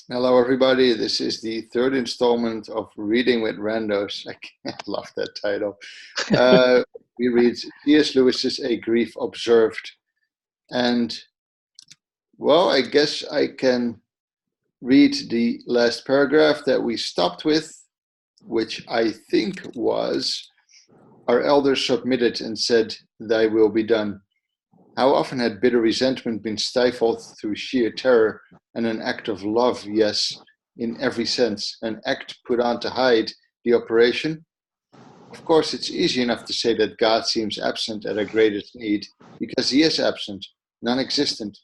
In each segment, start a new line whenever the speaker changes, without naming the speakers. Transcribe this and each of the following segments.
Hello, everybody. This is the third installment of Reading with Randos. I love that title. Uh, we read C.S. Lewis's A Grief Observed. And, well, I guess I can read the last paragraph that we stopped with, which I think was, our elders submitted and said, "Thy will be done." How often had bitter resentment been stifled through sheer terror and an act of love, yes, in every sense, an act put on to hide the operation? Of course, it's easy enough to say that God seems absent at our greatest need, because he is absent, non-existent.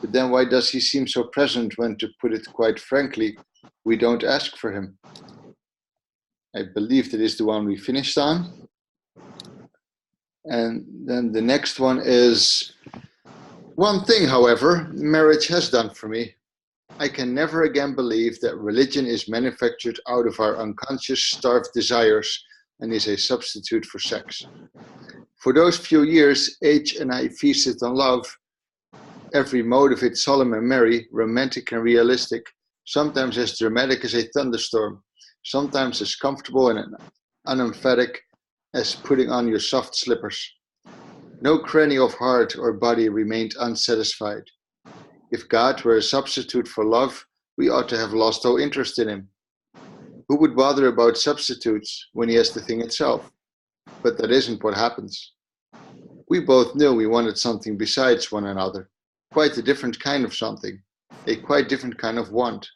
But then why does he seem so present when, to put it quite frankly, we don't ask for him? I believe that is the one we finished on. And then the next one is, one thing, however, marriage has done for me. I can never again believe that religion is manufactured out of our unconscious, starved desires and is a substitute for sex. For those few years, H and I feasted on love, every mode of it solemn and merry, romantic and realistic, sometimes as dramatic as a thunderstorm, sometimes as comfortable and unemphatic as putting on your soft slippers. No cranny of heart or body remained unsatisfied. If God were a substitute for love, we ought to have lost all interest in him. Who would bother about substitutes when he has the thing itself? But that isn't what happens. We both knew we wanted something besides one another, quite a different kind of something, a quite different kind of want.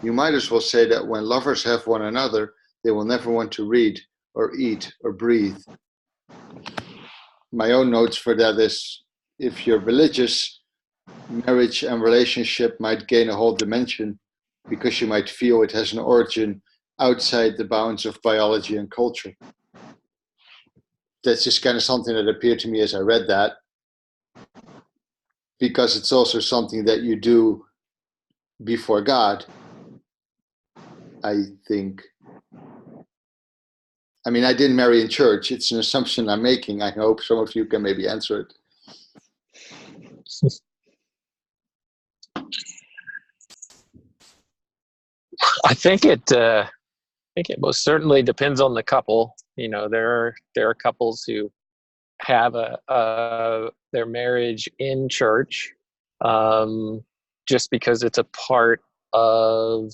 You might as well say that when lovers have one another, they will never want to read or eat or breathe. My own notes for that is, if you're religious, marriage and relationship might gain a whole dimension because you might feel it has an origin outside the bounds of biology and culture. That's just kind of something that appeared to me as I read that, because it's also something that you do before God, I think. I mean, I didn't marry in church. It's an assumption I'm making. I hope some of you can maybe answer it.
I think it most certainly depends on the couple. You know, there are couples who have their marriage in church, just because it's a part of,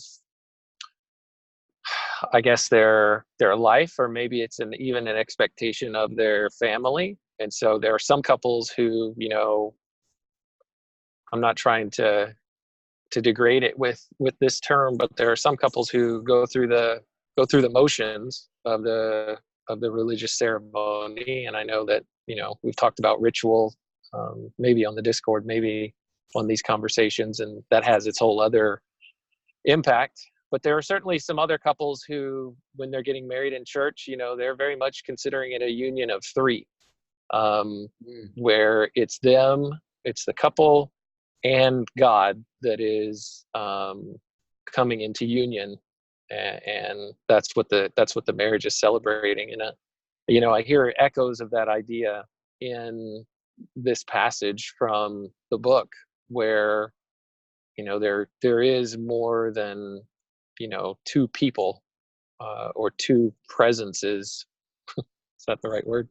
I guess, their life, or maybe it's even an expectation of their family. And so there are some couples who, you know, I'm not trying to degrade it with this term, but there are some couples who go through the motions of the religious ceremony. And I know that, you know, we've talked about ritual, maybe on the Discord, maybe on these conversations, and that has its whole other impact. But there are certainly some other couples who, when they're getting married in church, you know, they're very much considering it a union of three, where it's them, it's the couple, and God that is coming into union, and that's what the marriage is celebrating. And you know, I hear echoes of that idea in this passage from the book, where, you know, there is more than, you know, two people, or two presences. Is that the right word?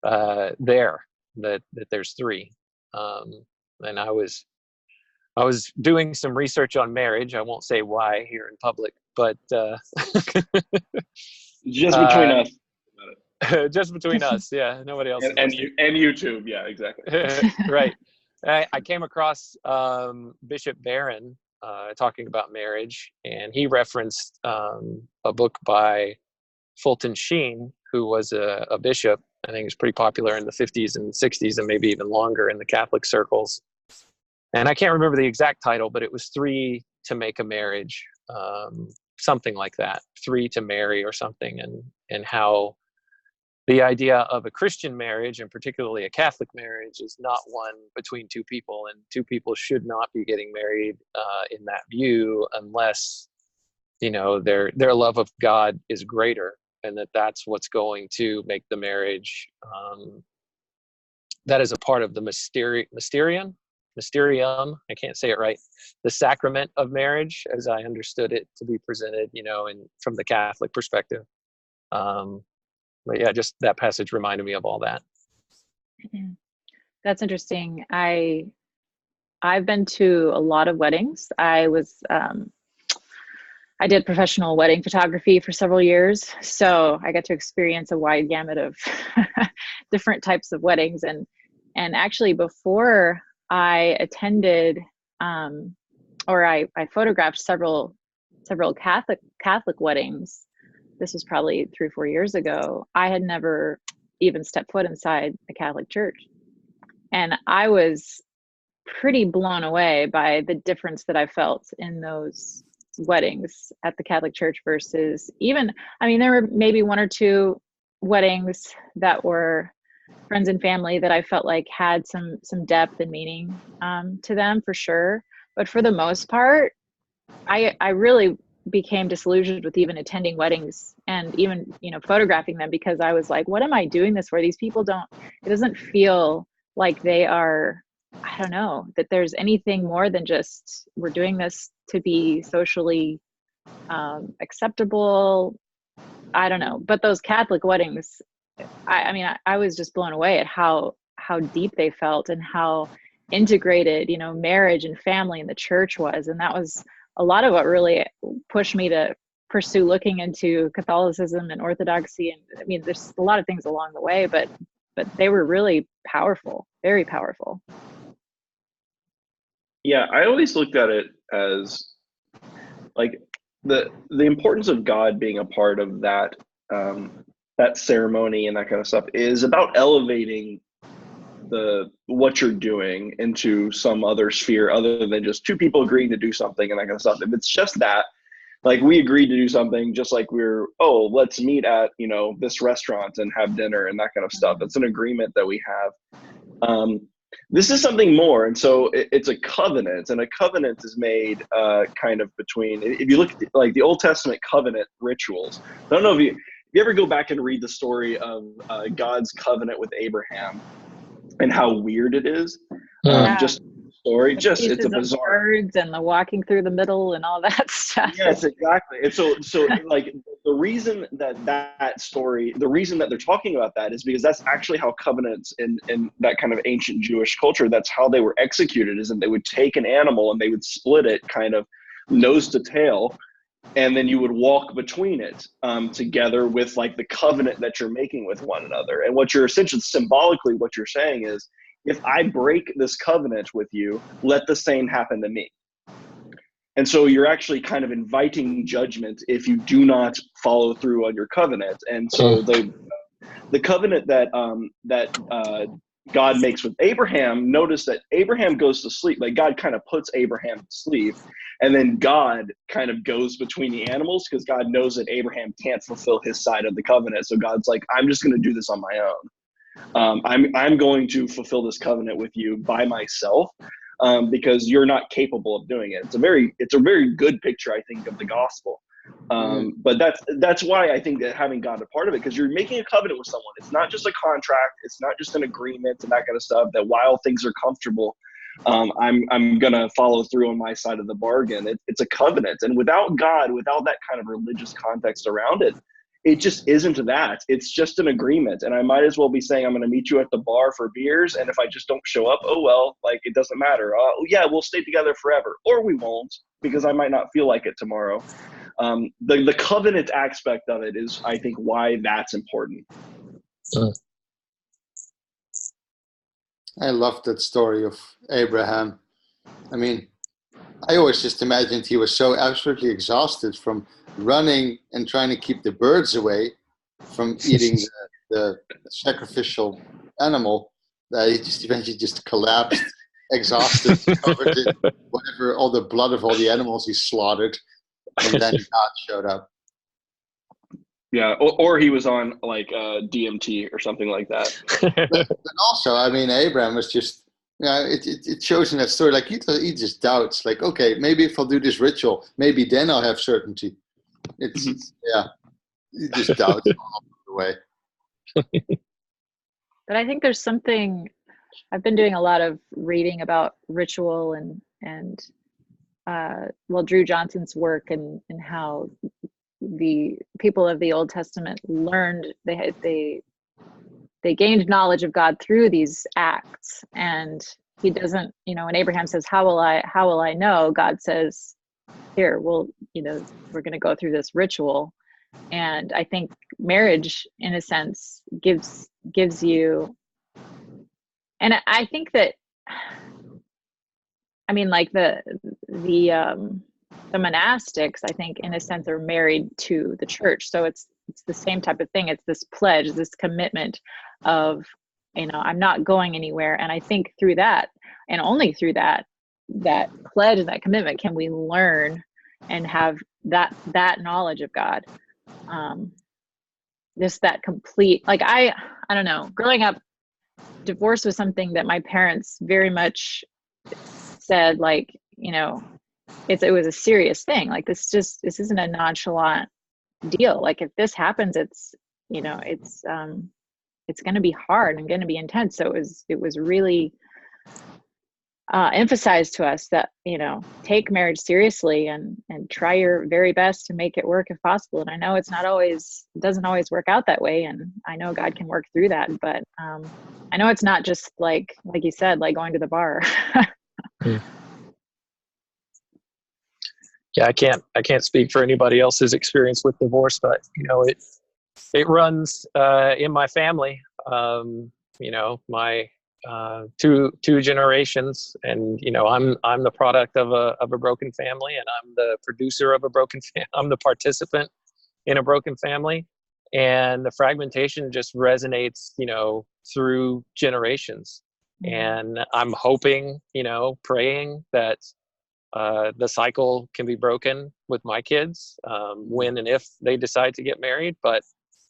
There, that there's three. And I was doing some research on marriage. I won't say why here in public, but
just between us.
Just between us, yeah. Nobody else.
And YouTube, yeah, exactly.
Right. I came across Bishop Barron talking about marriage, and he referenced a book by Fulton Sheen, who was a bishop. I think it was pretty popular in the 50s and 60s, and maybe even longer in the Catholic circles. And I can't remember the exact title, but it was Three to Make a Marriage, something like that, Three to Marry or something, and how the idea of a Christian marriage, and particularly a Catholic marriage, is not one between two people, and two people should not be getting married in that view unless, you know, their love of God is greater, and that's what's going to make the marriage. That is a part of the mysterion. mysterium, I can't say it right, the sacrament of marriage as I understood it to be presented, and from the Catholic perspective. But yeah, just that passage reminded me of all that.
That's interesting. I've been to a lot of weddings. I did professional wedding photography for several years, so I got to experience a wide gamut of different types of weddings. And actually, before I attended, or I photographed several Catholic weddings. This was probably 3 or 4 years ago. I had never even stepped foot inside a Catholic church, and I was pretty blown away by the difference that I felt in those weddings at the Catholic Church versus there were maybe 1 or 2 weddings that were friends and family that I felt like had some depth and meaning to them, for sure. But for the most part, I really became disillusioned with even attending weddings and even, photographing them, because I was like, what am I doing this for? These people it doesn't feel like they are, I don't know, that there's anything more than just, we're doing this to be socially acceptable. I don't know. But those Catholic weddings, I was just blown away at how deep they felt and how integrated, marriage and family and the church was. And that was a lot of what really pushed me to pursue looking into Catholicism and Orthodoxy. And there's a lot of things along the way, but they were really powerful, very powerful.
Yeah, I always looked at it as like the importance of God being a part of that that ceremony and that kind of stuff is about elevating what you're doing into some other sphere other than just 2 people agreeing to do something and that kind of stuff. If it's just that, like, we agreed to do something, just like let's meet at this restaurant and have dinner and that kind of stuff. It's an agreement that we have. This is something more, and so it's a covenant, and a covenant is made kind of between. If you look at the Old Testament covenant rituals, I don't know if you ever go back and read the story of God's covenant with Abraham and how weird it is.
Yeah.
Just story,
it's
a bizarre
birds and the walking through the middle and all that stuff.
Yes, exactly. And so like the reason that story, the reason that they're talking about that is because that's actually how covenants in that kind of ancient Jewish culture, that's how they were executed, is that they would take an animal and they would split it kind of nose to tail, and then you would walk between it together with like the covenant that you're making with one another. And what you're essentially symbolically, what you're saying is, if I break this covenant with you, let the same happen to me. And so you're actually kind of inviting judgment if you do not follow through on your covenant. And so the covenant that God makes with Abraham, notice that Abraham goes to sleep. Like, God kind of puts Abraham to sleep, and then God kind of goes between the animals, because God knows that Abraham can't fulfill his side of the covenant. So God's like, I'm just going to do this on my own. I'm going to fulfill this covenant with you by myself, because you're not capable of doing it. It's a very good picture, I think, of the gospel. But that's why I think that having God a part of it, because you're making a covenant with someone. It's not just a contract. It's not just an agreement and that kind of stuff, that while things are comfortable, I'm gonna follow through on my side of the bargain. It's a covenant, and without God, without that kind of religious context around it, it just isn't that. It's just an agreement. And I might as well be saying, I'm going to meet you at the bar for beers, and if I just don't show up, oh well, like, it doesn't matter. Yeah, we'll stay together forever, or we won't, because I might not feel like it tomorrow. The covenant aspect of it is, I think, why that's important.
I love that story of Abraham. I mean, I always just imagined he was so absolutely exhausted from running and trying to keep the birds away from eating the sacrificial animal, that he just eventually just collapsed, exhausted, covered in whatever, all the blood of all the animals he slaughtered, and then God showed up.
Yeah, or he was on like DMT or something like that.
But also, I mean, Abraham was just, it shows in that story, like, he just doubts, like, okay, maybe if I'll do this ritual, maybe then I'll have certainty. It's he just doubts all the way.
But I think there's something I've been doing a lot of reading about ritual and Drew Johnson's work and how the people of the Old Testament learned, they gained knowledge of God through these acts. And he doesn't, when Abraham says, how will I know? God says, here, we're going to go through this ritual. And I think marriage, in a sense, gives you, and I think that, like the monastics, I think, in a sense, are married to the church. So it's the same type of thing. It's this pledge, this commitment of, I'm not going anywhere. And I think through that, and only through that pledge and that commitment, can we learn and have that knowledge of God. Just that complete, like, I don't know, growing up, divorce was something that my parents very much said, like, it was a serious thing. Like, this isn't a nonchalant deal. Like, if this happens, it's going to be hard and going to be intense. So it was really emphasized to us that, take marriage seriously and try your very best to make it work if possible. And I know it doesn't always work out that way. And I know God can work through that, but I know it's not just like you said, like going to the bar.
Yeah, I can't speak for anybody else's experience with divorce, but it runs in my family. My two generations, and I'm the product of a broken family, and I'm the producer of a broken I'm the participant in a broken family, and the fragmentation just resonates through generations. And I'm hoping, praying that the cycle can be broken with my kids when and if they decide to get married. But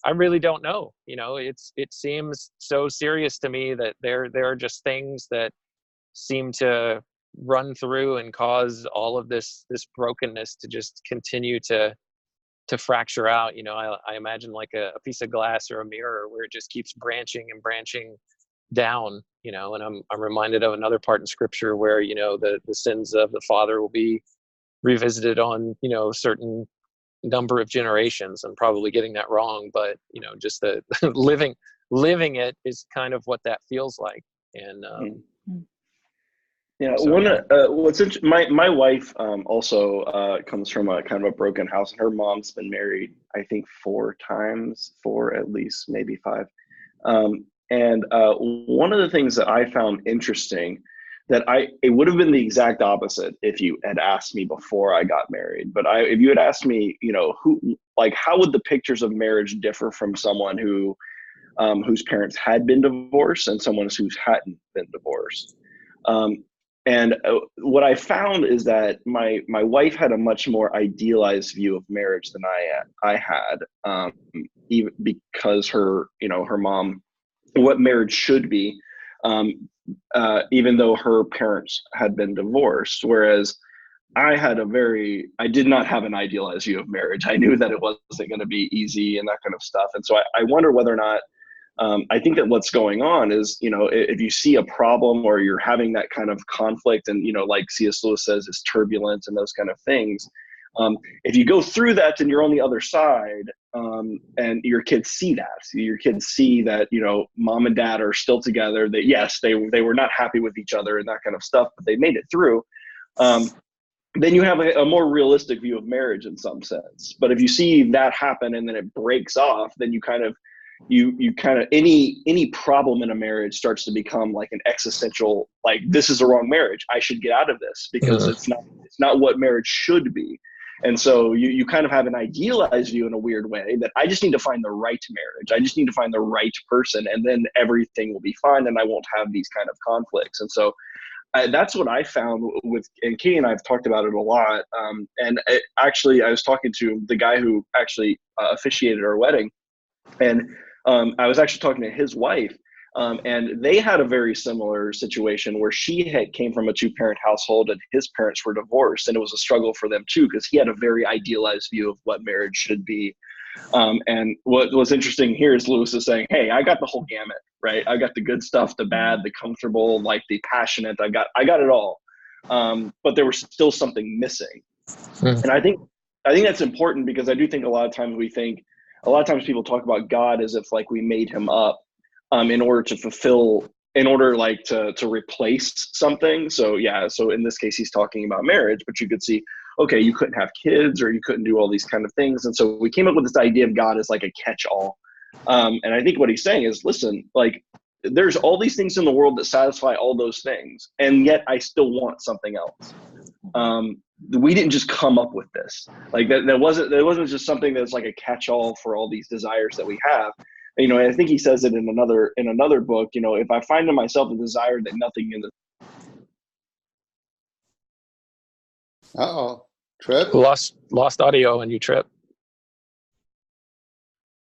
I really don't know. It seems so serious to me that there are just things that seem to run through and cause all of this brokenness to just continue to fracture out. I imagine like a piece of glass or a mirror where it just keeps branching and branching down. And I'm reminded of another part in Scripture where the sins of the father will be revisited on certain number of generations. I'm probably getting that wrong, but just the living it is kind of what that feels like. And
what's interesting, my wife also comes from a kind of a broken house, and her mom's been married, I think 4 times, 4 at least, maybe 5. And one of the things that I found interesting, that it would have been the exact opposite if you had asked me before I got married. But if you had asked me, how would the pictures of marriage differ from someone whose parents had been divorced and someone who hadn't been divorced? And what I found is that my wife had a much more idealized view of marriage than I had, even because her mom, what marriage should be, even though her parents had been divorced, whereas I did not have an idealized view of marriage. I knew that it wasn't going to be easy and that kind of stuff. And so I wonder whether or not, I think that what's going on is, if you see a problem or you're having that kind of conflict, and, like C.S. Lewis says, is turbulence and those kind of things. If you go through that and you're on the other side, and your kids see that, mom and dad are still together, that yes, they were not happy with each other and that kind of stuff, but they made it through. Then you have a more realistic view of marriage in some sense. But if you see that happen and then it breaks off, then you kind of any problem in a marriage starts to become like an existential, like, this is the wrong marriage, I should get out of this, because it's not what marriage should be. And so you kind of have an idealized view in a weird way, that I just need to find the right marriage. I just need to find the right person, and then everything will be fine and I won't have these kind of conflicts. And so that's what I found and Katie and I have talked about it a lot. Actually, I was talking to the guy who actually officiated our wedding, and I was actually talking to his wife, and they had a very similar situation where she came from a 2-parent household and his parents were divorced, and it was a struggle for them too, because he had a very idealized view of what marriage should be. And what was interesting here is Lewis is saying, hey, I got the whole gamut, right? I got the good stuff, the bad, the comfortable, like the passionate. I got it all. But there was still something missing. And I think that's important, because I do think a lot of times people talk about God as if like we made him up in order like to replace something. So yeah, so in this case he's talking about marriage, but you could see, okay, you couldn't have kids, or you couldn't do all these kind of things. And so we came up with this idea of God as like a catch-all. And I think what he's saying is, listen, like there's all these things in the world that satisfy all those things, and yet I still want something else. We didn't just come up with this. Like that wasn't just something that's like a catch-all for all these desires that we have. You know, I think he says it in another book, you know, if I find in myself a desire that nothing in the
Trip?
Lost audio and you trip.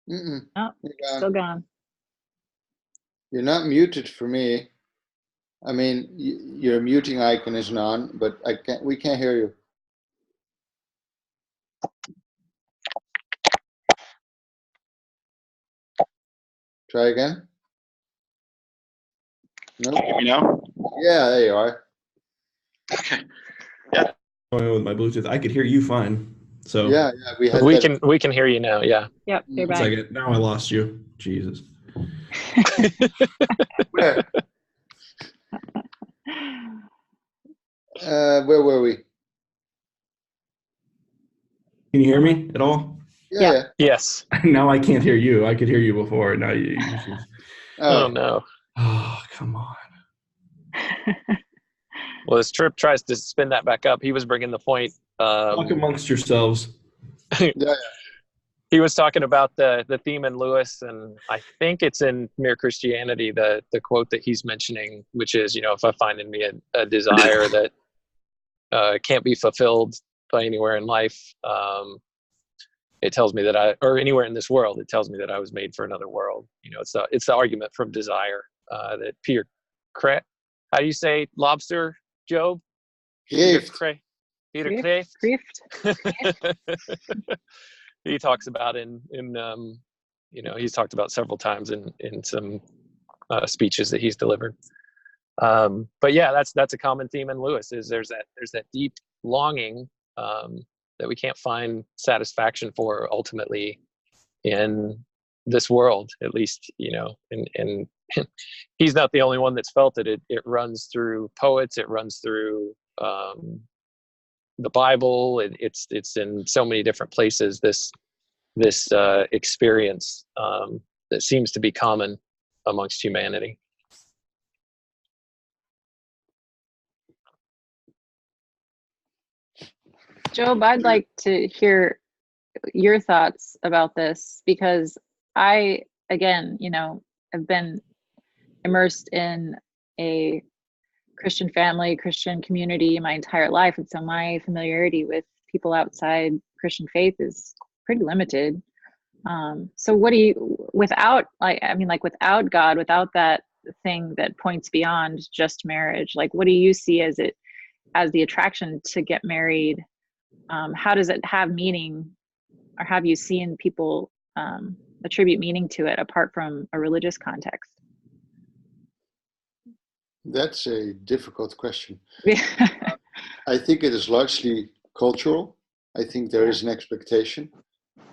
Mm-mm.
Oh, still gone.
You're not muted for me. I mean, your muting icon isn't on, but we can't hear you. Try again. No.
Can you hear me now?
Yeah, there you are.
Okay. Yeah.
With my Bluetooth, I could hear you fine. So
Yeah,
we can hear you now. Yeah.
Yep, you're
one
back.
second. Now I lost you. Jesus.
Where? Where were we?
Can you hear me at all?
Yeah.
Yes.
Now I can't hear you. I could hear you before. Now you just...
Oh no.
Oh, come on.
Well, as Trip tries to spin that back up, he was bringing the point.
Talk amongst yourselves.
Yeah.
He was talking about the theme in Lewis, and I think it's in Mere Christianity, the quote that he's mentioning, which is, you know, if I find in me a desire that can't be fulfilled by anywhere in life, it tells me that or anywhere in this world, it tells me that I was made for another world. You know, it's the argument from desire that Peter Kreeft. How do you say lobster, Job?
Kreeft.
Peter Kreeft.
Kreeft.
He talks about in you know, he's talked about several times in some speeches that he's delivered. But yeah, that's a common theme in Lewis, is there's that deep longing that we can't find satisfaction for ultimately in this world, at least, you know, and he's not the only one that's felt it. It runs through poets, it runs through the Bible, it's in so many different places, this experience that seems to be common amongst humanity.
Job, I'd like to hear your thoughts about this, because I, again, you know, have been immersed in a Christian family, Christian community my entire life. And so my familiarity with people outside Christian faith is pretty limited. So what do you, without God, without that thing that points beyond just marriage, like what do you see as the attraction to get married? How does it have meaning, or have you seen people attribute meaning to it apart from a religious context?
That's a difficult question. I think it is largely cultural. I think there is an expectation.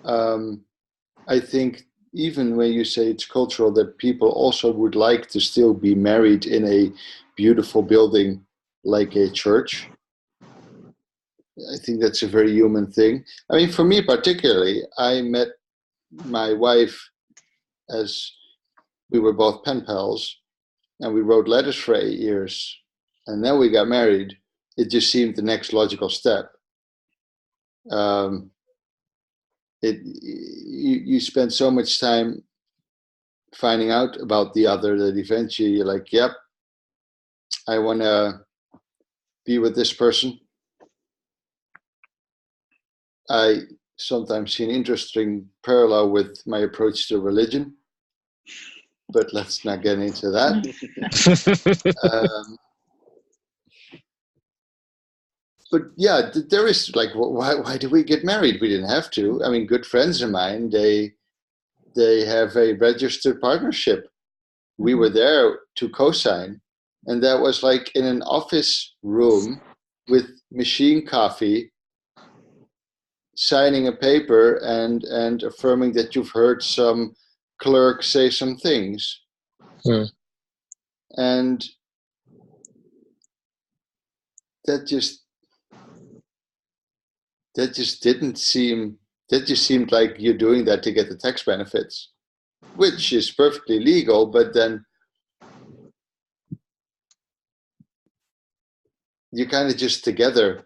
I think even when you say it's cultural, that people also would like to still be married in a beautiful building like a church. I think that's a very human thing. I mean, for me particularly, I met my wife as we were both pen pals, and we wrote letters for 8 years, and then we got married. It just seemed the next logical step. You spend so much time finding out about the other that eventually you're like, yep, I want to be with this person. I sometimes see an interesting parallel with my approach to religion, but let's not get into that. but yeah, there is like, why did we get married? We didn't have to. I mean, good friends of mine, they have a registered partnership. We were there to co-sign, and that was like in an office room with machine coffee, signing a paper and affirming that you've heard some clerk say some things. And that just seemed like you're doing that to get the tax benefits, which is perfectly legal, but then you kind of just together.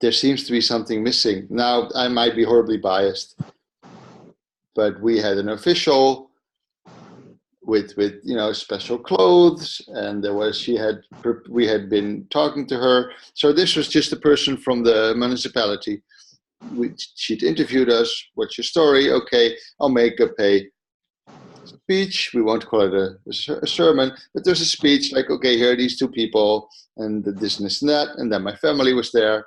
There seems to be something missing. Now, I might be horribly biased, but we had an official with special clothes, and we had been talking to her. So this was just a person from the municipality. She'd interviewed us. What's your story? Okay, I'll make up a speech. We won't call it a sermon, but there's a speech like, okay, here are these two people, and this and this and that, and then my family was there.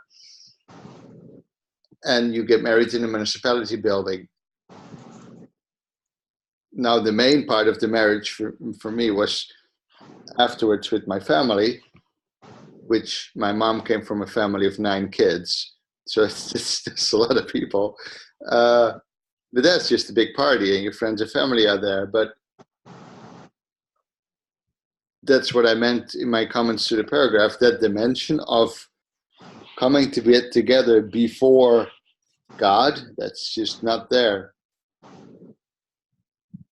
And you get married in a municipality building. Now, the main part of the marriage for me was afterwards with my family, which my mom came from a family of 9 kids. So it's a lot of people. But that's just a big party, and your friends and family are there. But that's what I meant in my comments to the paragraph, that dimension of coming to get together before God, that's just not there.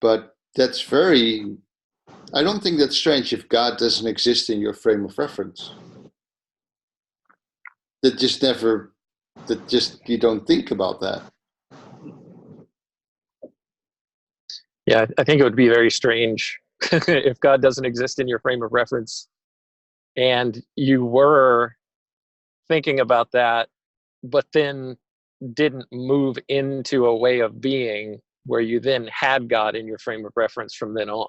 But that's I don't think that's strange if God doesn't exist in your frame of reference. You don't think about that.
Yeah, I think it would be very strange if God doesn't exist in your frame of reference and you were thinking about that, but then didn't move into a way of being where you then had God in your frame of reference from then on,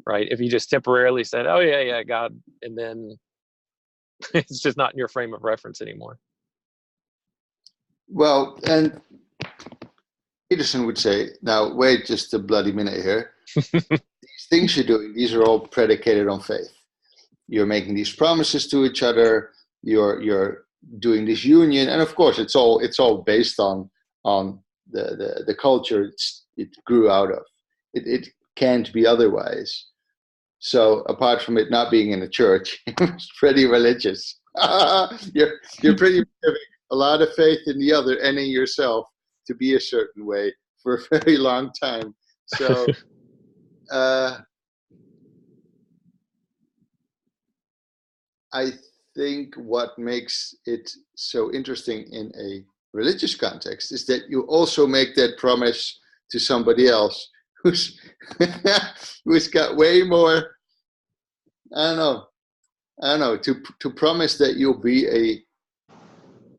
right? If you just temporarily said, oh yeah, God, and then it's just not in your frame of reference anymore.
Well, and Peterson would say, now wait just a bloody minute here. These things you're doing, these are all predicated on faith. You're making these promises to each other, you're doing this union, and of course it's all based on the culture it grew out of. It can't be otherwise. So apart from it not being in a church, it's pretty religious. You're pretty having a lot of faith in the other and in yourself to be a certain way for a very long time. So I think what makes it so interesting in a religious context is that you also make that promise to somebody else who's got way more. I don't know. To promise that you'll be a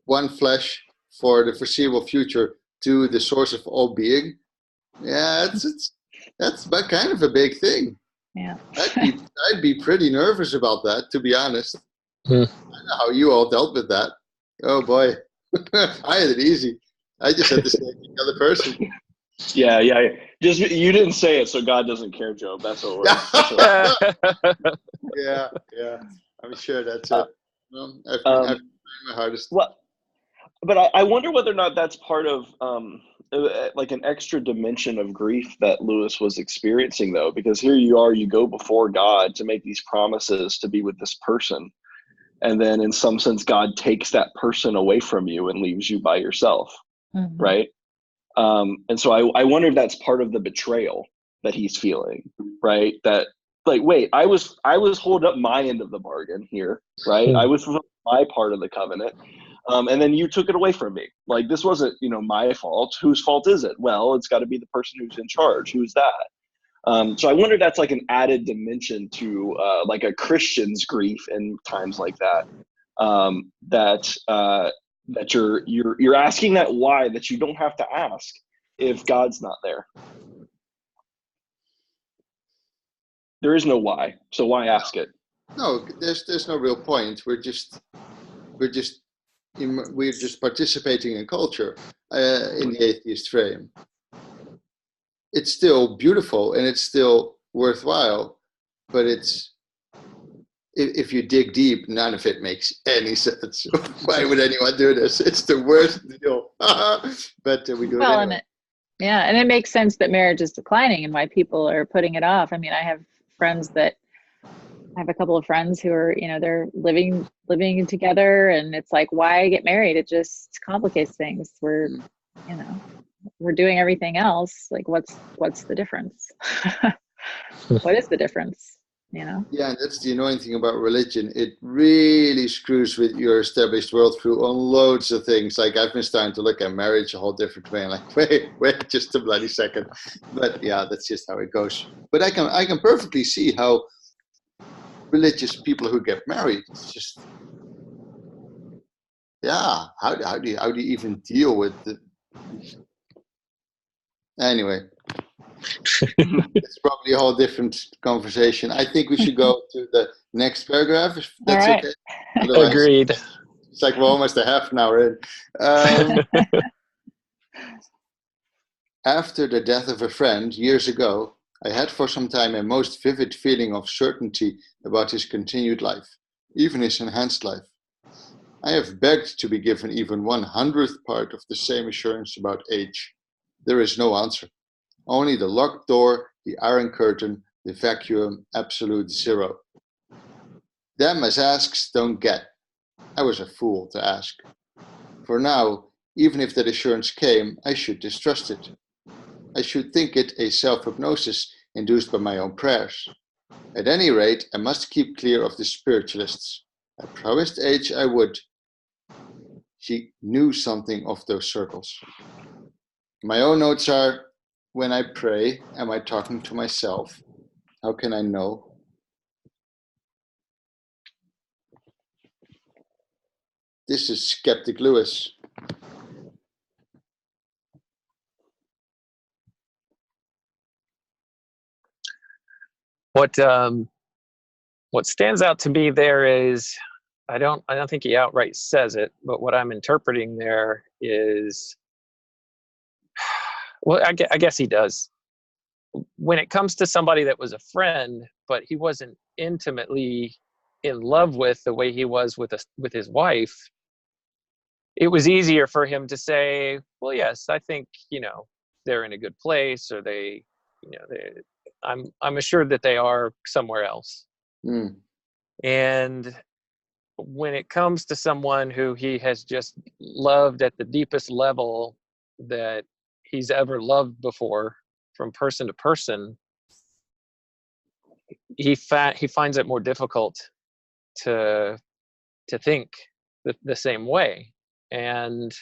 one flesh for the foreseeable future to the source of all being. Yeah, that's kind of a big thing.
Yeah.
I'd be pretty nervous about that, to be honest. I know how you all dealt with that. Oh boy, I had it easy. I just had to say the other person.
Yeah. Just you didn't say it, so God doesn't care, Job. That's what we're.
Yeah. I'm sure that's it. I've tried my hardest.
Well, but I wonder whether or not that's part of like an extra dimension of grief that Lewis was experiencing, though, because here you are, you go before God to make these promises to be with this person. And then in some sense, God takes that person away from you and leaves you by yourself. Mm-hmm. Right. And so I wonder if that's part of the betrayal that he's feeling, right? That like, wait, I was holding up my end of the bargain here, right? I was fulfilling my part of the covenant. And then you took it away from me. Like, this wasn't, my fault. Whose fault is it? Well, it's got to be the person who's in charge. Who's that? So I wonder if that's like an added dimension to like a Christian's grief in times like that. That you're asking that why that you don't have to ask if God's not there. There is no why, so why ask it?
No, there's no real point. We're just We're just participating in culture in the atheist frame. It's still beautiful and it's still worthwhile, but it's, if you dig deep, none of it makes any sense. Why would anyone do this? It's the worst deal. But we do it anyway.
And it makes sense that marriage is declining and why people are putting it off. I mean, I have a couple of friends who are, they're living together, and it's like, why get married? It just complicates things. We're doing everything else. Like, what's the difference? What is the difference?
Yeah, and that's the annoying thing about religion. It really screws with your established worldview on loads of things. Like, I've been starting to look at marriage a whole different way. I'm like, wait, just a bloody second. But yeah, that's just how it goes. But I can perfectly see how religious people who get married, it's just, yeah, how do you even deal with it? Anyway. It's probably a whole different conversation. I think we should go to the next paragraph, if that's okay. Otherwise,
agreed.
It's like we're almost a half an hour in. After the death of a friend years ago, I had for some time a most vivid feeling of certainty about his continued life, even his enhanced life. I have begged to be given even 100th part of the same assurance about age. There is no answer. Only the locked door, the iron curtain, the vacuum, absolute zero. Them as asks don't get. I was a fool to ask. For now, even if that assurance came, I should distrust it. I should think it a self-hypnosis induced by my own prayers. At any rate, I must keep clear of the spiritualists. I promised Age I would. She knew something of those circles. My own notes are, when I pray, am I talking to myself? How can I know? This is Skeptic Lewis.
What stands out to me there is, I don't think he outright says it, but what I'm interpreting there is, well, I guess he does. When it comes to somebody that was a friend, but he wasn't intimately in love with the way he was with his wife, it was easier for him to say, well, yes, I think, they're in a good place, or I'm assured that they are somewhere else.
Mm.
And when it comes to someone who he has just loved at the deepest level that he's ever loved before, from person to person, he finds it more difficult to think the same way. And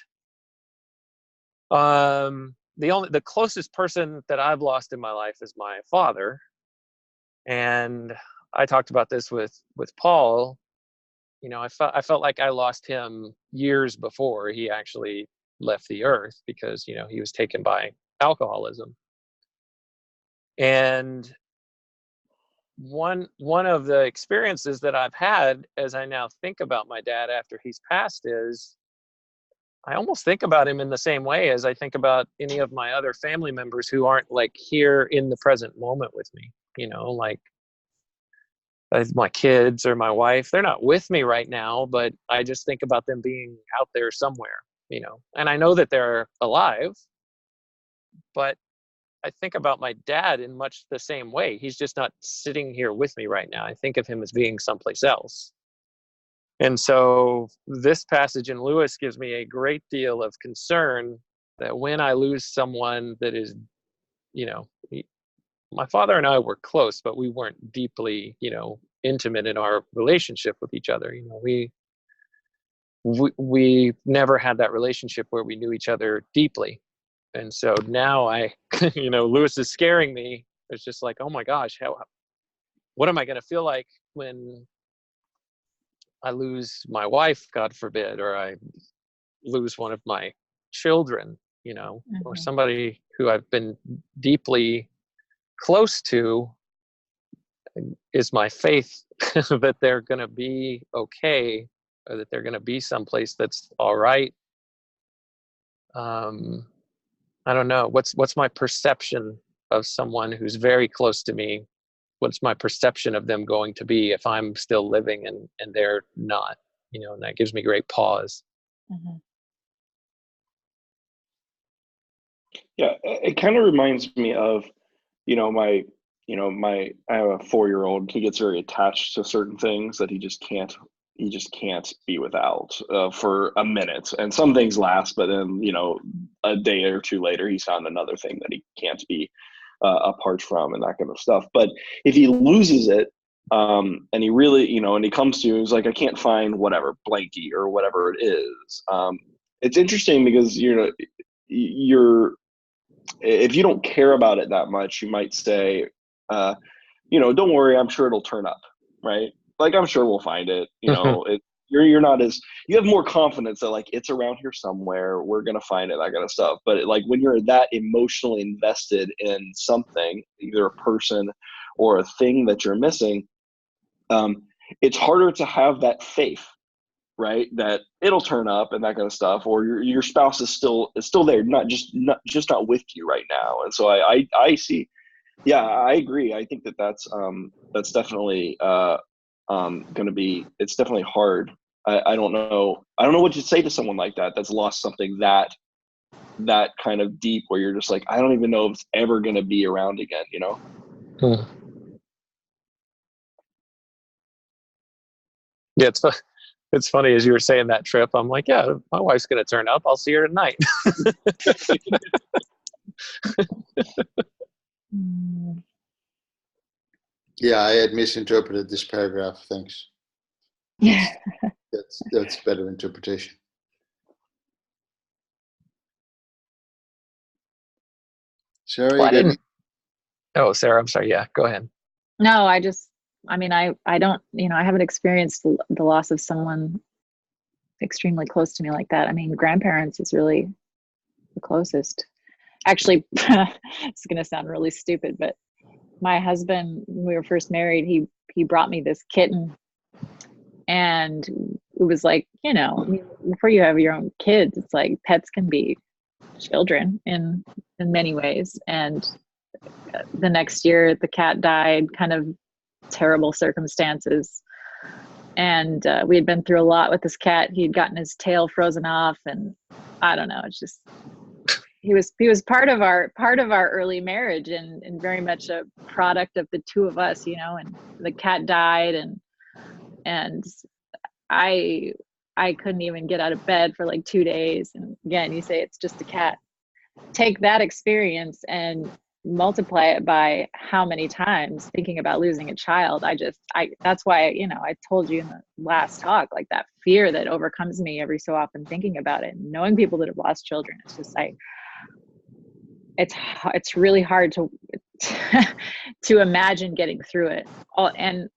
the closest person that I've lost in my life is my father. And I talked about this with Paul. I felt like I lost him years before he actually left the earth, because he was taken by alcoholism. And one of the experiences that I've had as I now think about my dad after he's passed is, I almost think about him in the same way as I think about any of my other family members who aren't like here in the present moment with me. Like my kids or my wife, they're not with me right now, but I just think about them being out there somewhere, and I know that they're alive, but I think about my dad in much the same way. He's just not sitting here with me right now. I think of him as being someplace else. And so this passage in Lewis gives me a great deal of concern that when I lose someone that is, my father and I were close, but we weren't deeply, intimate in our relationship with each other. We never had that relationship where we knew each other deeply. And so now Lewis is scaring me. It's just like, oh my gosh, what am I going to feel like when I lose my wife, God forbid, or I lose one of my children, or somebody who I've been deeply close to. Is my faith that they're going to be okay or that they're going to be someplace that's all right. I don't know. What's my perception of someone who's very close to me? What's my perception of them going to be if I'm still living and they're not? You know, and that gives me great pause.
Mm-hmm.
Yeah, it kind of reminds me of, I have a 4-year-old. He gets very attached to certain things that he just can't be without for a minute. And some things last, but then, a day or two later, he's found another thing that he can't be apart from, and that kind of stuff. But if he loses it, and he really, and he comes to you, he's like, I can't find whatever blankie or whatever it is. It's interesting because, if you don't care about it that much, you might say, don't worry, I'm sure it'll turn up, right? Like, I'm sure we'll find it. You're not as, you have more confidence that like it's around here somewhere, we're gonna find it, that kind of stuff. But like when you're that emotionally invested in something, either a person or a thing that you're missing, it's harder to have that faith, right? That it'll turn up and that kind of stuff, or your spouse is still there, not with you right now. And so I see, yeah, I agree. I think that's definitely going to be, it's definitely hard. I don't know what to say to someone like that that's lost something that kind of deep, where you're just like, I don't even know if it's ever going to be around again,
Yeah, it's funny, as you were saying that trip, I'm like, yeah, my wife's going to turn up. I'll see her tonight.
Yeah, I had misinterpreted this paragraph. Thanks.
Yeah.
That's better interpretation. Sarah,
Well, I didn't. Oh, Sarah, I'm sorry. Yeah, go ahead.
No, I don't, I haven't experienced the loss of someone extremely close to me like that. I mean, grandparents is really the closest. Actually, it's going to sound really stupid, but my husband, when we were first married, he brought me this kitten, and it was like, before you have your own kids, it's like pets can be children in many ways. And the next year, the cat died, kind of terrible circumstances. And we had been through a lot with this cat. He'd gotten his tail frozen off, and I don't know. It's just he was part of our early marriage, and very much a product of the two of us, And the cat died, and I couldn't even get out of bed for like 2 days. And again, you say it's just a cat. Take that experience and multiply it by how many times thinking about losing a child. That's why, I told you in the last talk, like that fear that overcomes me every so often thinking about it, and knowing people that have lost children. It's just like, it's really hard to to imagine getting through it. And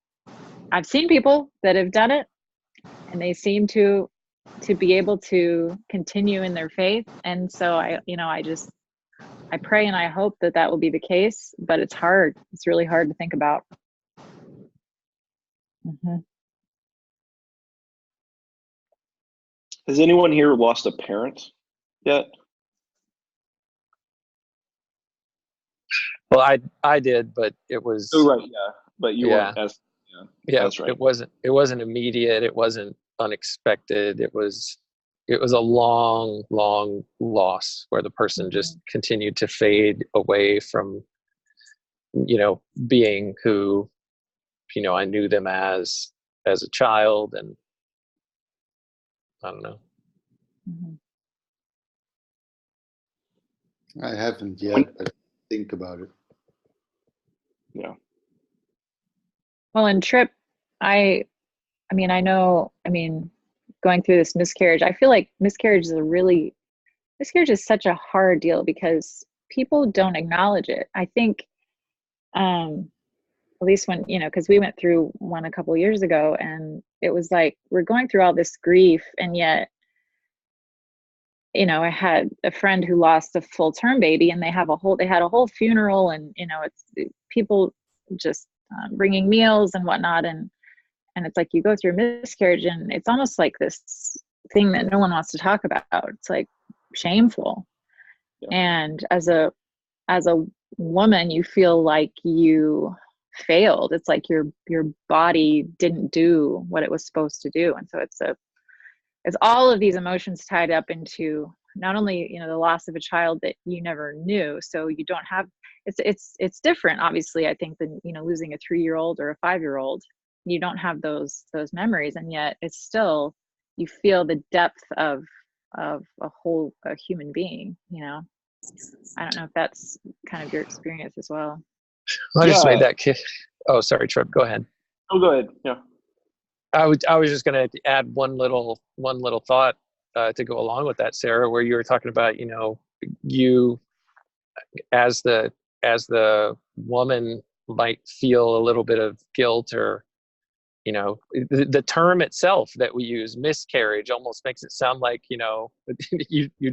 I've seen people that have done it, and they seem to be able to continue in their faith. And so I pray and I hope that will be the case, but it's hard. It's really hard to think about. Mm-hmm.
Has anyone here lost a parent yet?
Well, I did, but it was.
Oh, right, yeah. But you weren't as.
Yeah,
that's right.
It wasn't immediate. It wasn't unexpected. It was a long loss where the person just continued to fade away from, being who, I knew them as a child, and I don't know.
I haven't yet, but think about it.
Yeah.
Well, in Trip, I know, going through this miscarriage, I feel like miscarriage is such a hard deal because people don't acknowledge it. I think, at least when, because we went through one a couple years ago, and it was like, we're going through all this grief, and yet, I had a friend who lost a full-term baby, and they had a whole funeral, and, it's people just bringing meals and whatnot. And it's like you go through a miscarriage and it's almost like this thing that no one wants to talk about. It's like shameful.
Yeah.
And as a woman, you feel like you failed. It's like your body didn't do what it was supposed to do. And so it's all of these emotions tied up into not only, the loss of a child that you never knew. So you don't have, it's different, obviously, I think, than, losing a 3-year-old or a 5-year-old. You don't have those memories. And yet it's still, you feel the depth of a human being, I don't know if that's kind of your experience as well.
I just
Yeah.
made that kid. Oh, sorry, Trev. Go ahead.
Oh, go ahead. Yeah.
I was just going to add one little thought to go along with that, Sarah, where you were talking about, you as the woman might feel a little bit of guilt, or the term itself that we use, miscarriage, almost makes it sound like you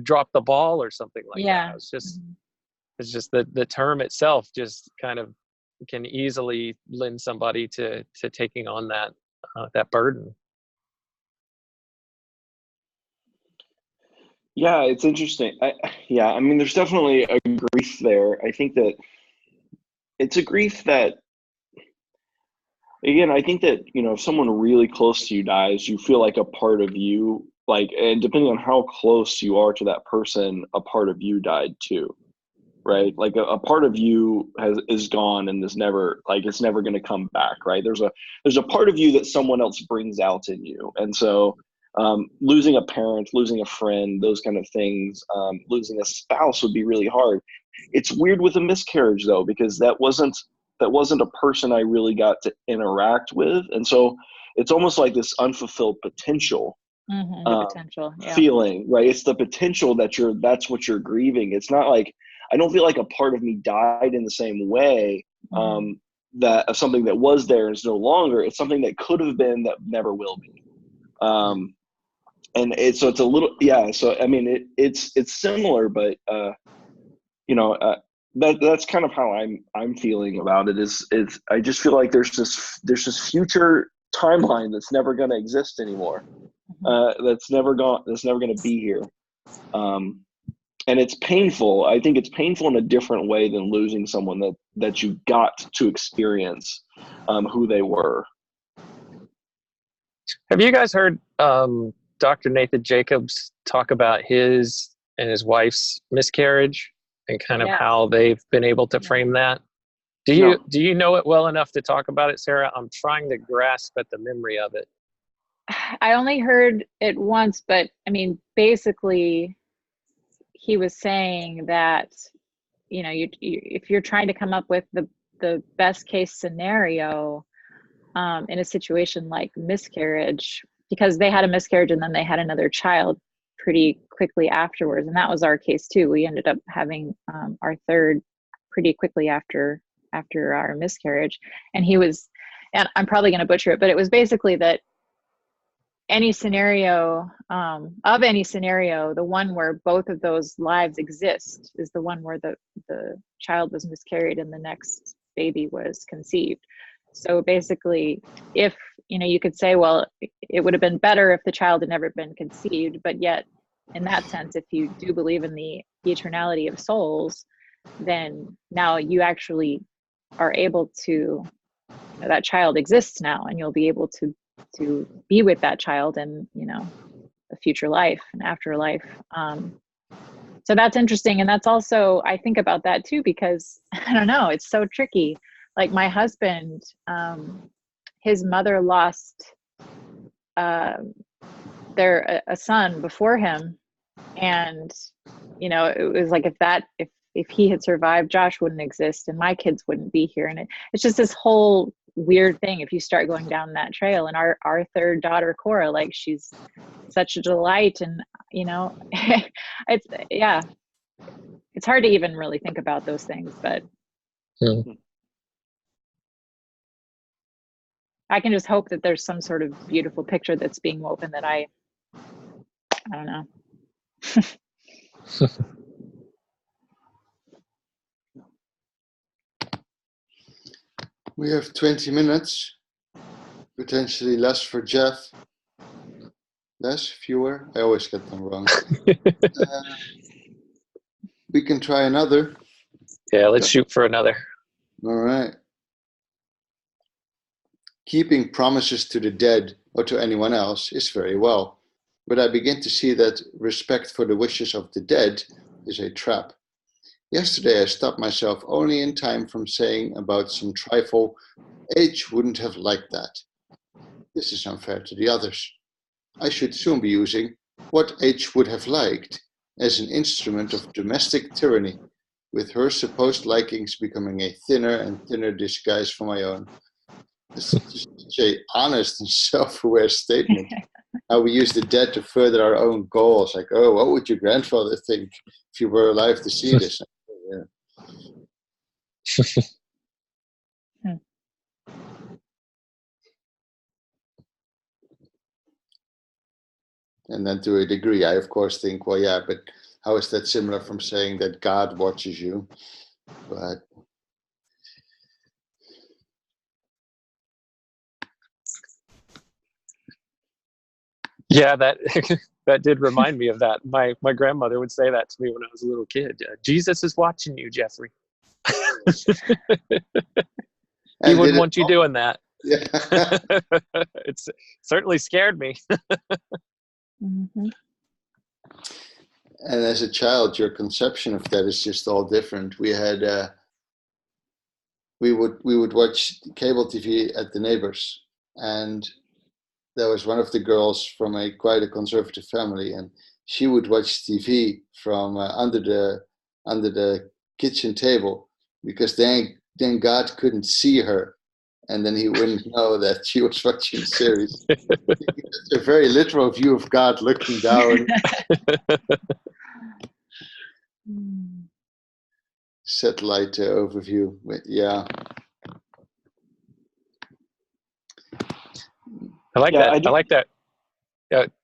dropped the ball or something like that. It's just the term itself just kind of can easily lend somebody to taking on that burden.
Yeah, it's interesting. I mean, there's definitely a grief there. I think that it's a grief that, again, I think that, if someone really close to you dies, you feel like a part of you, and depending on how close you are to that person, a part of you died too, right? Like a part of you is gone and is never, it's never going to come back, right? There's a part of you that someone else brings out in you. And so losing a parent, losing a friend, those kind of things, losing a spouse would be really hard. It's weird with a miscarriage though, because that wasn't a person I really got to interact with. And so it's almost like this unfulfilled potential,
the potential, yeah.
Feeling, right? It's the potential that's what you're grieving. It's not like, I don't feel like a part of me died in the same way, that of something that was there is no longer. It's something that could have been that never will be. And it's a little, yeah. So, I mean, it's similar, but, that's kind of how I'm feeling about it is I just feel like there's this future timeline that's never going to exist anymore. That's never going to be here. And it's painful. I think it's painful in a different way than losing someone that you got to experience, who they were.
Have you guys heard Dr. Nathan Jacobs talk about his and his wife's miscarriage and kind of how they've been able to frame that? Do you know it well enough to talk about it, Sarah? I'm trying to grasp at the memory of it.
I only heard it once, but I mean, basically, he was saying that, if you're trying to come up with the best case scenario in a situation like miscarriage, because they had a miscarriage and then they had another child pretty quickly afterwards, and that was our case too. We ended up having our third pretty quickly after our miscarriage, and I'm probably going to butcher it, but it was basically that any scenario, the one where both of those lives exist is the one where the child was miscarried and the next baby was conceived. So basically, if, you could say, well, it would have been better if the child had never been conceived, but yet in that sense, if you do believe in the eternality of souls, then now you actually are able to, that child exists now, and you'll be able to be with that child in, a future life and afterlife. So that's interesting. And that's also, I think about that too, because I don't know, it's so tricky. Like my husband, his mother lost a son before him. And, it was like, if he had survived, Josh wouldn't exist and my kids wouldn't be here. And it's just this whole weird thing if you start going down that trail. And our third daughter, Cora, like, she's such a delight. And, it's hard to even really think about those things, but I can just hope that there's some sort of beautiful picture that's being woven that I don't know.
We have 20 minutes. Potentially less for Jeff. Less, fewer. I always get them wrong. We can try another.
Yeah, let's shoot for another.
All right. Keeping promises to the dead or to anyone else is very well, but I begin to see that respect for the wishes of the dead is a trap. Yesterday I stopped myself only in time from saying about some trifle, H wouldn't have liked that. This is unfair to the others. I should soon be using what H would have liked as an instrument of domestic tyranny, with her supposed likings becoming a thinner and thinner disguise for my own. It's such a honest and self-aware statement. How we use the dead to further our own goals. Like, oh, what would your grandfather think if you were alive to see this? Yeah. And then to a degree, I of course think, well, yeah, but how is that similar from saying that God watches you? But
Yeah, that that did remind me of that. My grandmother would say that to me when I was a little kid. Jesus is watching you, Jeffrey. He wouldn't want you doing that.
Yeah.
It's certainly scared me.
Mm-hmm.
And as a child, your conception of that is just all different. We had we would watch cable TV at the neighbors, and there was one of the girls from quite a conservative family, and she would watch TV from under the kitchen table, because then God couldn't see her, and then he wouldn't know that she was watching the series. It's a very literal view of God looking down. Satellite overview. Yeah.
I like
Yeah,
that. I like that.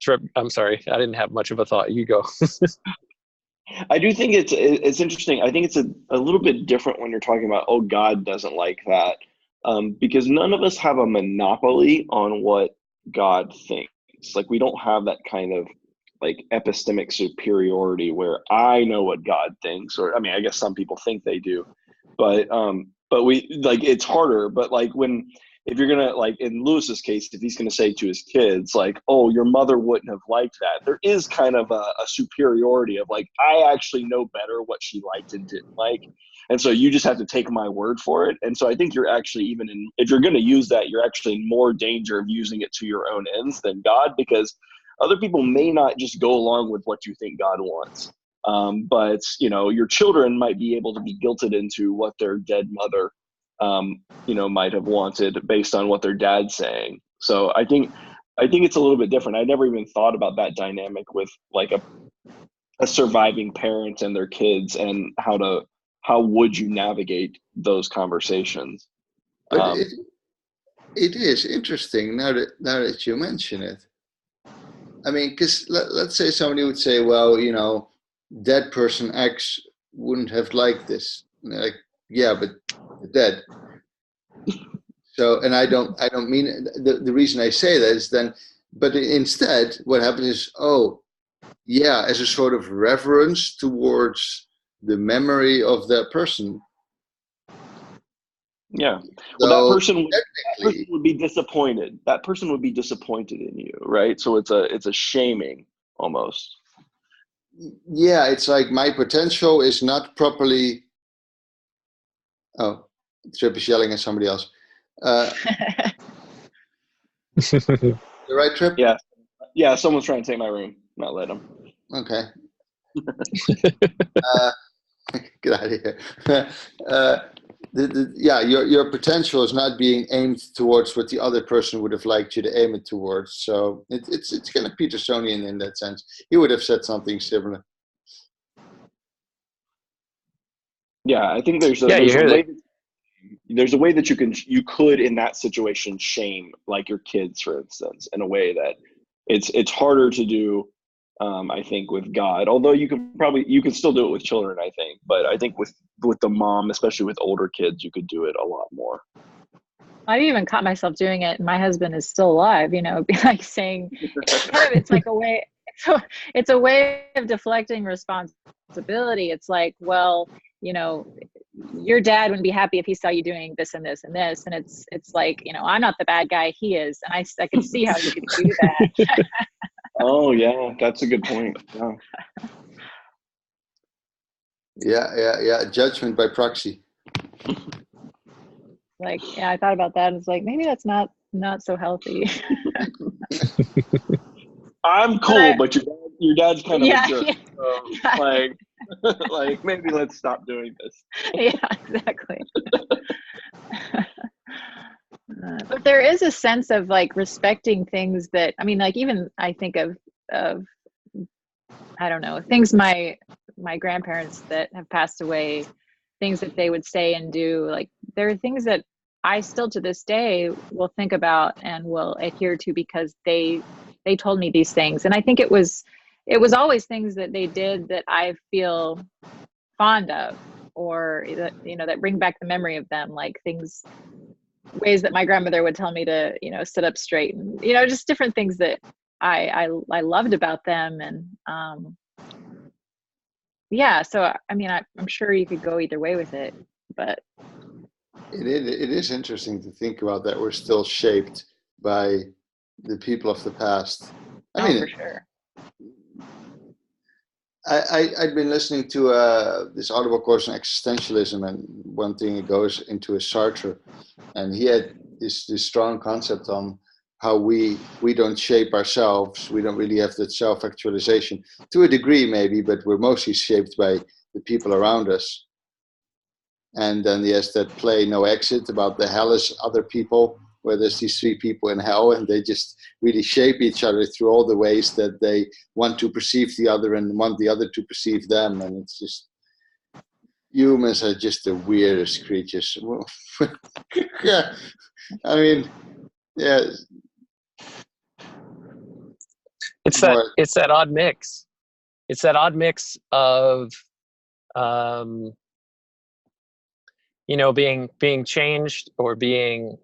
Trip, I'm sorry. I didn't have much of a thought. You go.
I do think it's interesting. I think it's a little bit different when you're talking about, oh, God doesn't like that, because none of us have a monopoly on what God thinks. Like, we don't have that kind of like epistemic superiority where I know what God thinks, or I mean, I guess some people think they do, but we like, it's harder. But like if you're gonna, like in Lewis's case, if he's gonna say to his kids like, oh, your mother wouldn't have liked that, there is kind of a superiority of like, I actually know better what she liked and didn't like, and so you just have to take my word for it. And so I think you're actually, even if you're going to use that, you're actually in more danger of using it to your own ends than God, because other people may not just go along with what you think God wants. But your children might be able to be guilted into what their dead mother might have wanted based on what their dad's saying. So I think it's a little bit different. I never even thought about that dynamic with like a surviving parent and their kids, and how would you navigate those conversations.
But it is interesting now that you mention it. I mean, because let's say somebody would say, well, dead person X wouldn't have liked this. And they're like, yeah, but they're dead. So, and I don't mean the reason I say that is then, but instead, what happens is, oh, yeah, as a sort of reverence towards the memory of that person.
Yeah. Well, that person would be disappointed. That person would be disappointed in you, right? So it's a shaming almost.
Yeah, it's like my potential is not properly. Oh, Trip is yelling at somebody else. The right, Trip?
Yeah. Someone's trying to take my room. Not let them.
Okay. Get out of here. Your potential is not being aimed towards what the other person would have liked you to aim it towards. So it's kind of Petersonian in that sense. He would have said something similar.
Yeah, I think there's a way that you could in that situation shame like your kids, for instance, in a way that it's harder to do. I think with God, although you can still do it with children, I think, but I think with the mom, especially with older kids, you could do it a lot more.
I've even caught myself doing it, and my husband is still alive, you know, be like saying, it's like a way, it's a way of deflecting responsibility. It's like, well, you know, your dad wouldn't be happy if he saw you doing this and this and this. And it's like, you know, I'm not the bad guy, he is. And I could see how you could do that.
Oh yeah, that's a good point.
Yeah. Judgment by proxy.
Like, yeah, I thought about that. And it's like, maybe that's not so healthy.
I'm cool, but your dad's kind of a jerk.
Yeah.
So, like maybe let's stop doing this.
Yeah, exactly. But there is a sense of like respecting things that, I mean, like even I think of I don't know, things my grandparents that have passed away, things that they would say and do, like there are things that I still to this day will think about and will adhere to because they told me these things. And I think it was always things that they did that I feel fond of, or that, you know, that bring back the memory of them, like ways that my grandmother would tell me to, you know, sit up straight, and, you know, just different things that I loved about them. And yeah, so I mean, I'm sure you could go either way with it, but
It is interesting to think about that we're still shaped by the people of the past. I mean,
for sure.
I'd been listening to this audible course on existentialism, and one thing it goes into is Sartre, and he had this strong concept on how we don't shape ourselves. We don't really have that self-actualization, to a degree maybe, but we're mostly shaped by the people around us. And then he has that play No Exit about the hellish other people, where there's these three people in hell and they just really shape each other through all the ways that they want to perceive the other and want the other to perceive them. And it's just, humans are just the weirdest creatures. Yeah, I mean, yeah.
It's that odd mix. It's that odd mix of, you know, being changed or being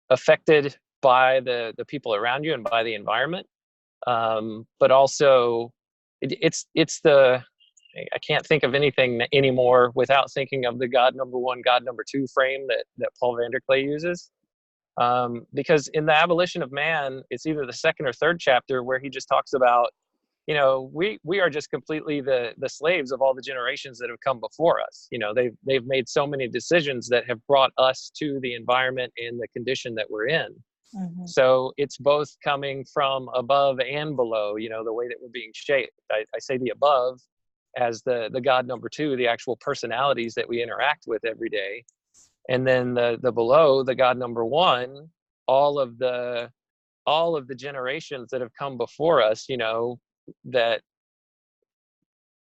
affected by the people around you and by the environment, but also it's the, I can't think of anything anymore without thinking of the God number one, God number two frame that Paul Vanderklay uses, because in the Abolition of Man, it's either the second or third chapter where he just talks about, you know, we are just completely the slaves of all the generations that have come before us. You know, they've made so many decisions that have brought us to the environment and the condition that we're in. Mm-hmm. So it's both coming from above and below, you know, the way that we're being shaped. I say the above as the God number two, the actual personalities that we interact with every day. And then the below, the God number one, all of the generations that have come before us, you know, that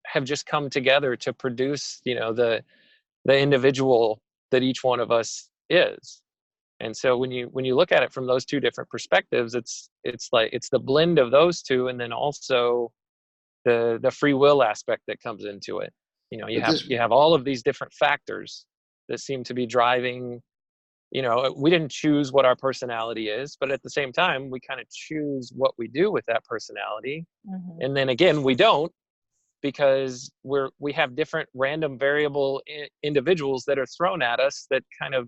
have just come together to produce, you know, the individual that each one of us is. And so when you look at it from those two different perspectives, it's like it's the blend of those two, and then also the free will aspect that comes into it. You know, you have all of these different factors that seem to be driving. You know, we didn't choose what our personality is, but at the same time, we kind of choose what we do with that personality. Mm-hmm. And then again, we don't, because we have different random variable individuals that are thrown at us that kind of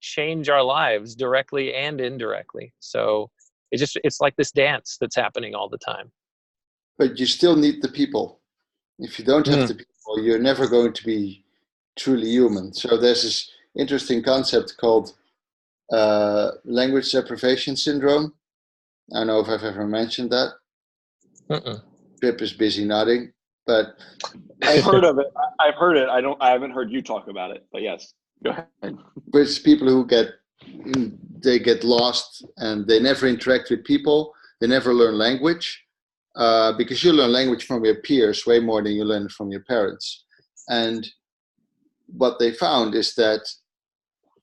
change our lives directly and indirectly. So it's like this dance that's happening all the time.
But you still need the people. If you don't have the people, you're never going to be truly human. So there's this interesting concept called language deprivation syndrome. I don't know if I've ever mentioned that. Pip is busy nodding, but
I've heard of it. I've heard it. I haven't heard you talk about it, but yes, go ahead.
But it's people who get lost and they never interact with people. They never learn language, because you learn language from your peers way more than you learn from your parents. And what they found is that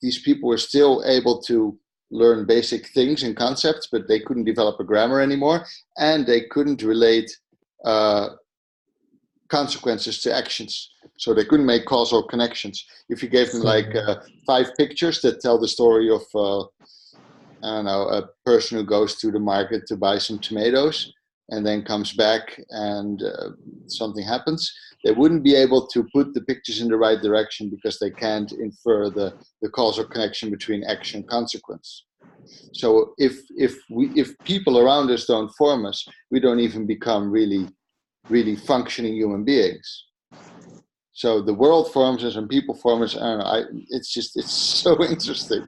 these people were still able to learn basic things and concepts, but they couldn't develop a grammar anymore, and they couldn't relate consequences to actions. So they couldn't make causal connections. If you gave them like 5 pictures that tell the story of, I don't know, a person who goes to the market to buy some tomatoes and then comes back and something happens, they wouldn't be able to put the pictures in the right direction because they can't infer the causal connection between action and consequence. So if people around us don't form us, we don't even become really functioning human beings. So the world forms us and people form us. I don't know. It's so interesting.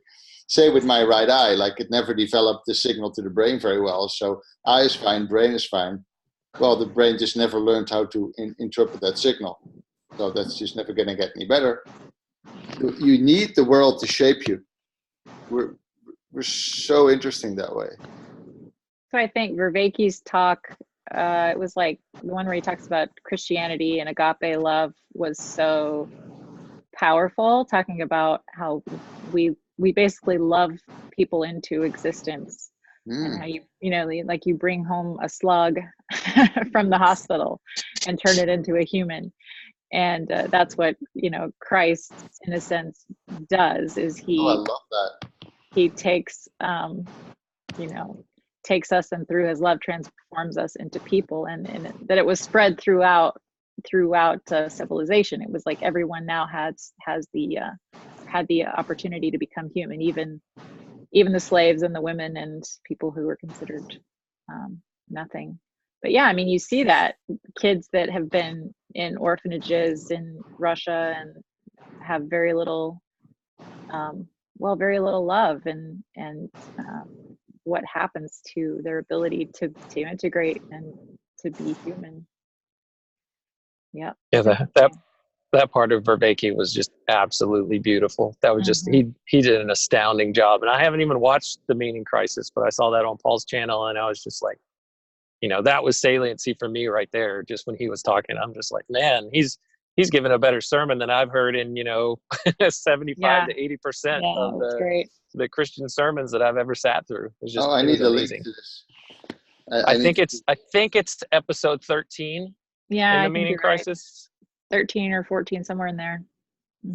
Say with my right eye, like it never developed the signal to the brain very well. So eye is fine, brain is fine. Well, the brain just never learned how to interpret that signal. So that's just never going to get any better. You need the world to shape you. We're so interesting that way.
So I think Vervaeke's talk, it was like the one where he talks about Christianity and agape love was so powerful, talking about how we basically love people into existence. And how you bring home a slug from the hospital and turn it into a human. And that's what, Christ, in a sense, does, is he,
I love that.
He takes, takes us and through his love transforms us into people, and that it was spread throughout civilization. It was like everyone now had the opportunity to become human, even the slaves and the women and people who were considered nothing. But yeah, I mean, you see that kids that have been in orphanages in Russia and have very little love, and what happens to their ability to integrate and to be human. Yeah.
That part of Vervaeke was just absolutely beautiful. That was just, he did an astounding job. And I haven't even watched The Meaning Crisis, but I saw that on Paul's channel, and I was just like, that was saliency for me right there. Just when he was talking, I'm just like, man, he's given a better sermon than I've heard in 75 to 80% of the Christian sermons that I've ever sat through. It was just,
I need a link
amazing.
to this.
I think it's episode 13.
Yeah,
in The Meaning Crisis.
Right. 13 or 14, somewhere in there.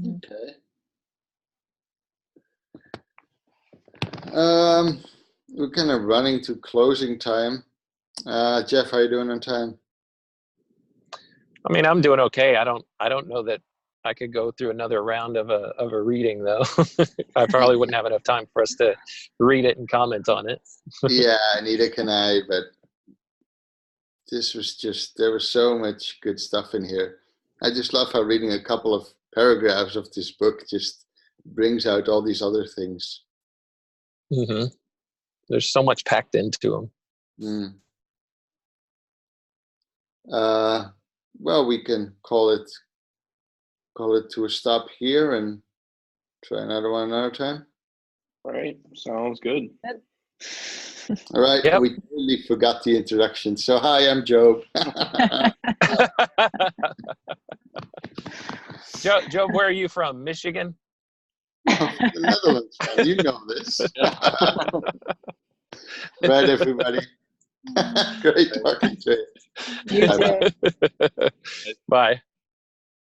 Okay. We're kind of running to closing time. Jeff, how are you doing on time?
I mean, I'm doing okay. I don't know that I could go through another round of a reading, though. I probably wouldn't have enough time for us to read it and comment on it.
Yeah, neither can I, but this was there was so much good stuff in here. I just love how reading a couple of paragraphs of this book just brings out all these other things.
There's so much packed into them.
Well, we can call it to a stop here and try another one another time.
All right, sounds good.
All right,
Yep.
We totally forgot the introduction. So hi, I'm Job.
Job, where are you from? Michigan?
The Netherlands, man. You know this. Right, everybody. Great talking to you.
You too.
Bye.